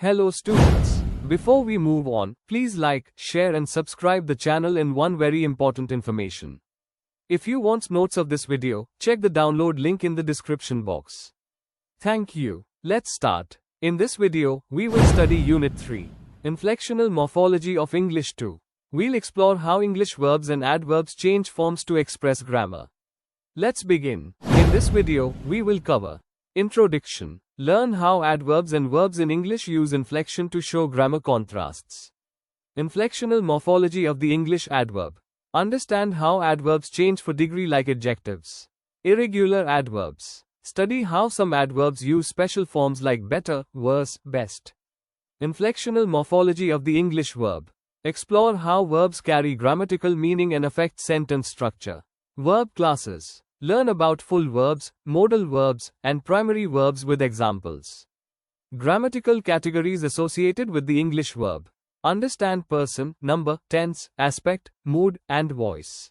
Hello students. Before we move on, please like, share and subscribe the channel and one very important information. If you want notes of this video, check the download link in the description box. Thank you. Let's start. In this video, we will study Unit 3, Inflectional Morphology of English 2. We'll explore how English verbs and adverbs change forms to express grammar. Let's begin. In this video, we will cover Introduction. Learn how adverbs and verbs in English use inflection to show grammar contrasts. Inflectional morphology of the English adverb. Understand how adverbs change for degree like adjectives. Irregular adverbs. Study how some adverbs use special forms like better, worse, best. Inflectional morphology of the English verb. Explore how verbs carry grammatical meaning and affect sentence structure. Verb classes. Learn about full verbs, modal verbs, and primary verbs with examples. Grammatical categories associated with the English verb. Understand person, number, tense, aspect, mood, and voice.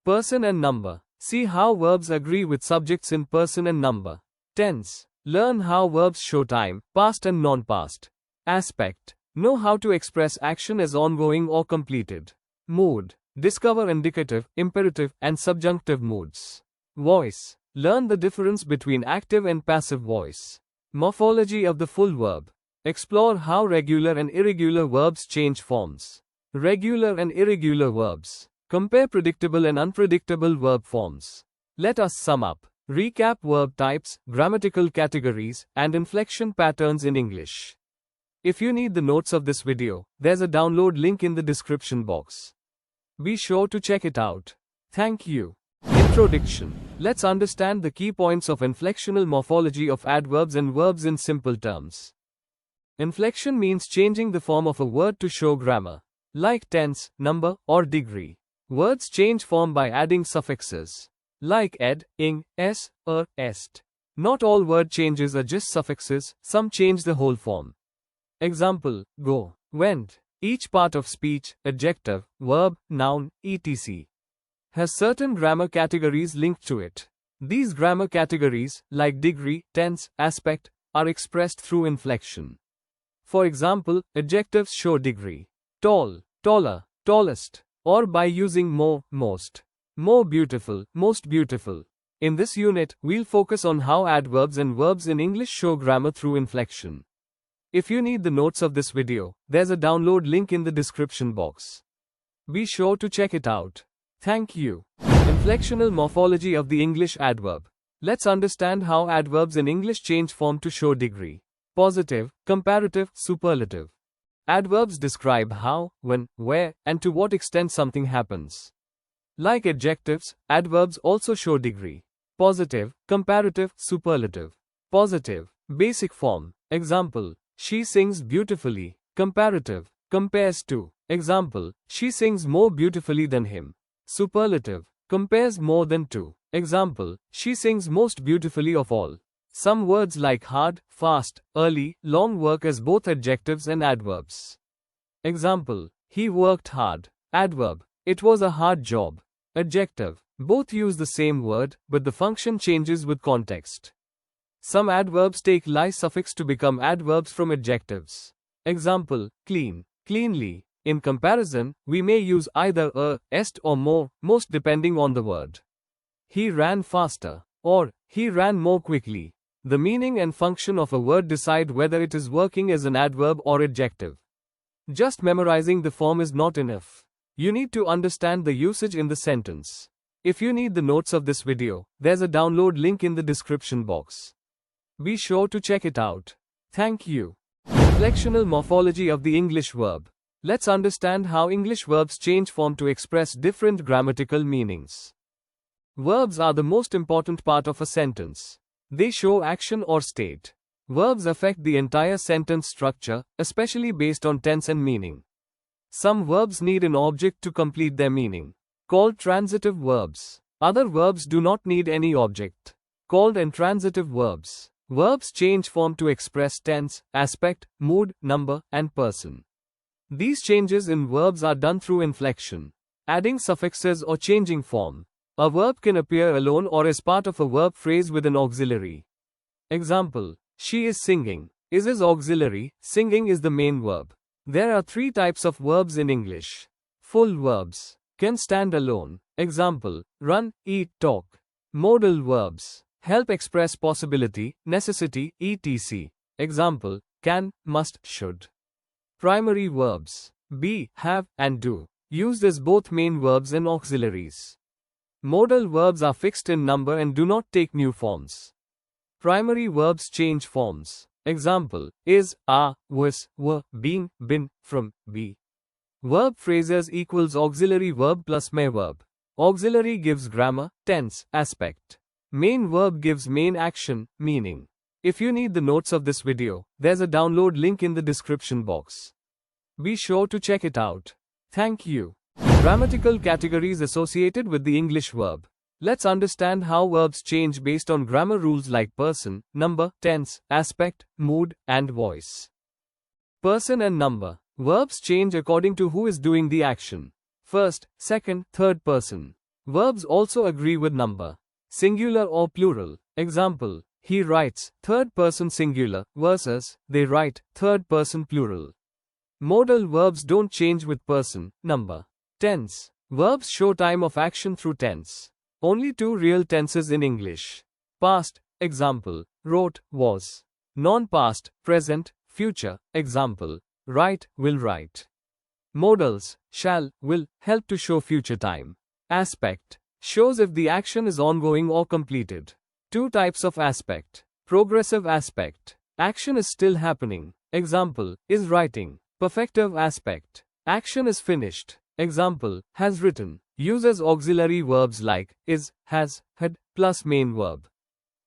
Person and number. See how verbs agree with subjects in person and number. Tense. Learn how verbs show time, past and non-past. Aspect. Know how to express action as ongoing or completed. Mood. Discover indicative, imperative, and subjunctive moods. Voice. Learn the difference between active and passive voice. Morphology of the full verb. Explore how regular and irregular verbs change forms. Regular and irregular verbs. Compare predictable and unpredictable verb forms. Let us sum up. Recap verb types, grammatical categories, and inflection patterns in English. If you need the notes of this video, there's a download link in the description box. Be sure to check it out. Thank you. Introduction. Let's understand the key points of inflectional morphology of adverbs and verbs in simple terms. Inflection means changing the form of a word to show grammar, like tense, number, or degree. Words change form by adding suffixes, like ed, ing, s, est. Not all word changes are just suffixes, some change the whole form. Example, go, went. Each part of speech, adjective, verb, noun, etc. has certain grammar categories linked to it. These grammar categories, like degree, tense, aspect, are expressed through inflection. For example, adjectives show degree. Tall, taller, tallest, or by using more, most. More beautiful, most beautiful. In this unit, we'll focus on how adverbs and verbs in English show grammar through inflection. If you need the notes of this video, there's a download link in the description box. Be sure to check it out. Thank you. Inflectional morphology of the English adverb. Let's understand how adverbs in English change form to show degree. Positive, comparative, superlative. Adverbs describe how, when, where, and to what extent something happens. Like adjectives, adverbs also show degree. Positive, comparative, superlative. Positive, basic form. Example, she sings beautifully. Comparative, compares to. Example, she sings more beautifully than him. Superlative, compares more than to. Example, she sings most beautifully of all. Some words like hard, fast, early, long work as both adjectives and adverbs. Example, he worked hard. Adverb, it was a hard job. Adjective, both use the same word, but the function changes with context. Some adverbs take ly suffix to become adverbs from adjectives. Example, clean, cleanly. In comparison, we may use either est or more, most depending on the word. He ran faster, or he ran more quickly. The meaning and function of a word decide whether it is working as an adverb or adjective. Just memorizing the form is not enough. You need to understand the usage in the sentence. If you need the notes of this video, there's a download link in the description box. Be sure to check it out. Thank you. Inflectional morphology of the English verb. Let's understand how English verbs change form to express different grammatical meanings. Verbs are the most important part of a sentence. They show action or state. Verbs affect the entire sentence structure, especially based on tense and meaning. Some verbs need an object to complete their meaning, called transitive verbs. Other verbs do not need any object, called intransitive verbs. Verbs change form to express tense, aspect, mood, number, and person. These changes in verbs are done through inflection, adding suffixes or changing form. A verb can appear alone or as part of a verb phrase with an auxiliary. Example, she is singing. Is auxiliary, singing is the main verb. There are three types of verbs in English. Full verbs can stand alone. Example, run, eat, talk. Modal verbs help express possibility, necessity, etc. Example, can, must, should. Primary verbs be, have, and do, used as both main verbs and auxiliaries. Modal verbs are fixed in number and do not take new forms. Primary verbs change forms. Example, is, are, was, were, been, been, from, be. Verb phrases equals auxiliary verb plus main verb. Auxiliary gives grammar, tense, aspect. Main verb gives main action, meaning. If you need the notes of this video, there's a download link in the description box. Be sure to check it out. Thank you. Grammatical categories associated with the English verb. Let's understand how verbs change based on grammar rules like person, number, tense, aspect, mood, and voice. Person and number. Verbs change according to who is doing the action. First, second, third person. Verbs also agree with number. Singular or plural. Example, he writes, third person singular, versus, they write, third person plural. Modal verbs don't change with person, number. Tense. Verbs show time of action through tense. Only two real tenses in English. Past, example, wrote, was. Non-past, present, future, example, write, will write. Modals, shall, will, help to show future time. Aspect, shows if the action is ongoing or completed. Two types of aspect. Progressive aspect. Action is still happening. Example, is writing. Perfective aspect. Action is finished. Example, has written. Uses auxiliary verbs like is, has, had, plus main verb.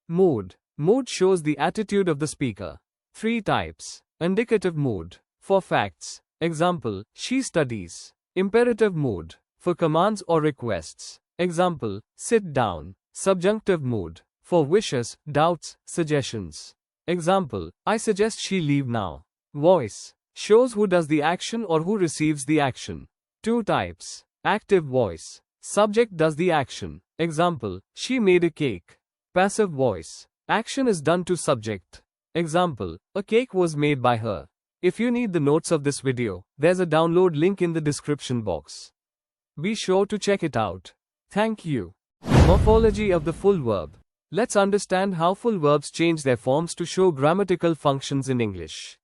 Mood. Mood shows the attitude of the speaker. Three types. Indicative mood. For facts. Example, she studies. Imperative mood. For commands or requests. Example, sit down. Subjunctive mood. For wishes, doubts, suggestions. Example, I suggest she leave now. Voice. Shows who does the action or who receives the action. Two types. Active voice. Subject does the action. Example, she made a cake. Passive voice. Action is done to subject. Example, a cake was made by her. If you need the notes of this video, there's a download link in the description box. Be sure to check it out. Thank you. Morphology of the full verb. Let's understand how full verbs change their forms to show grammatical functions in English.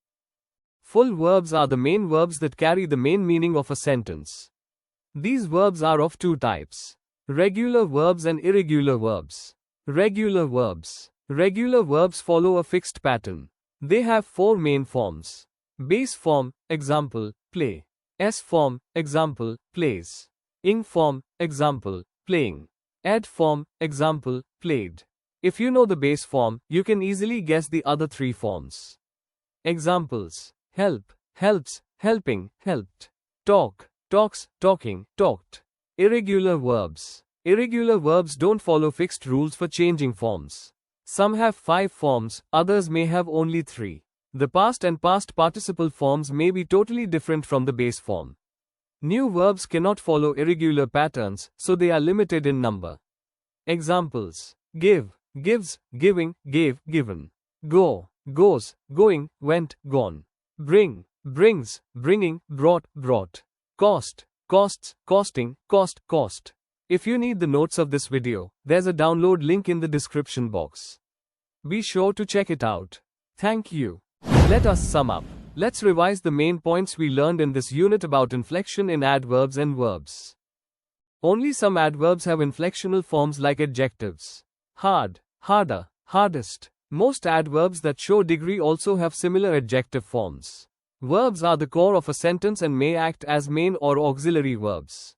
Full verbs are the main verbs that carry the main meaning of a sentence. These verbs are of two types. Regular verbs and irregular verbs. Regular verbs. Regular verbs follow a fixed pattern. They have four main forms. Base form, example, play. S form, example, plays. Ing form, example, playing. Ed form, example, played. If you know the base form, you can easily guess the other three forms. Examples. Help, helps, helping, helped. Talk, talks, talking, talked. Irregular verbs. Irregular verbs don't follow fixed rules for changing forms. Some have 5 forms, others may have only 3. The past and past participle forms may be totally different from the base form. New verbs cannot follow irregular patterns, so they are limited in number. Examples. Give, gives, giving, gave, given. Go, goes, going, went, gone. Bring, brings, bringing, brought, brought. Cost, costs, costing, cost, cost. If you need the notes of this video, there's a download link in the description box. Be sure to check it out. Thank you. Let us sum up. Let's revise the main points we learned in this unit about inflection in adverbs and verbs. Only some adverbs have inflectional forms like adjectives. Hard, harder, hardest. Most adverbs that show degree also have similar adjective forms. Verbs are the core of a sentence and may act as main or auxiliary verbs.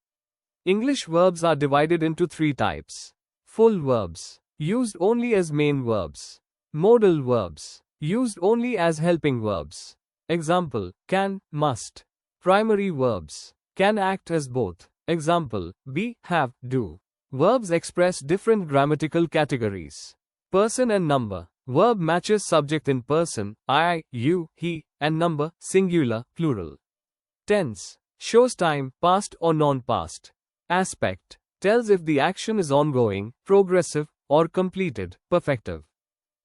English verbs are divided into 3 types. Full verbs, used only as main verbs. Modal verbs, used only as helping verbs. Example, can, must. Primary verbs, can act as both. Example, be, have, do. Verbs express different grammatical categories. Person and number. Verb matches subject in person, I, you, he, and number, singular, plural. Tense, shows time, past or non-past. Aspect, tells if the action is ongoing, progressive, or completed, perfective.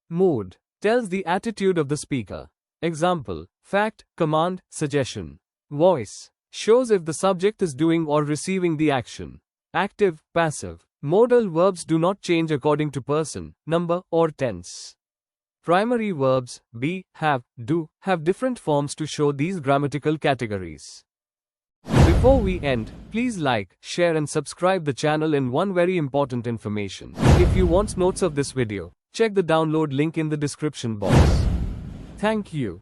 Mood, tells the attitude of the speaker. Example: fact, command, suggestion. Voice shows if the subject is doing or receiving the action. Active, passive. Modal verbs do not change according to person, number, or tense. Primary verbs, be, have, do, have different forms to show these grammatical categories. Before we end, please like, share and subscribe the channel in one very important information. If you want notes of this video, check the download link in the description box. Thank you.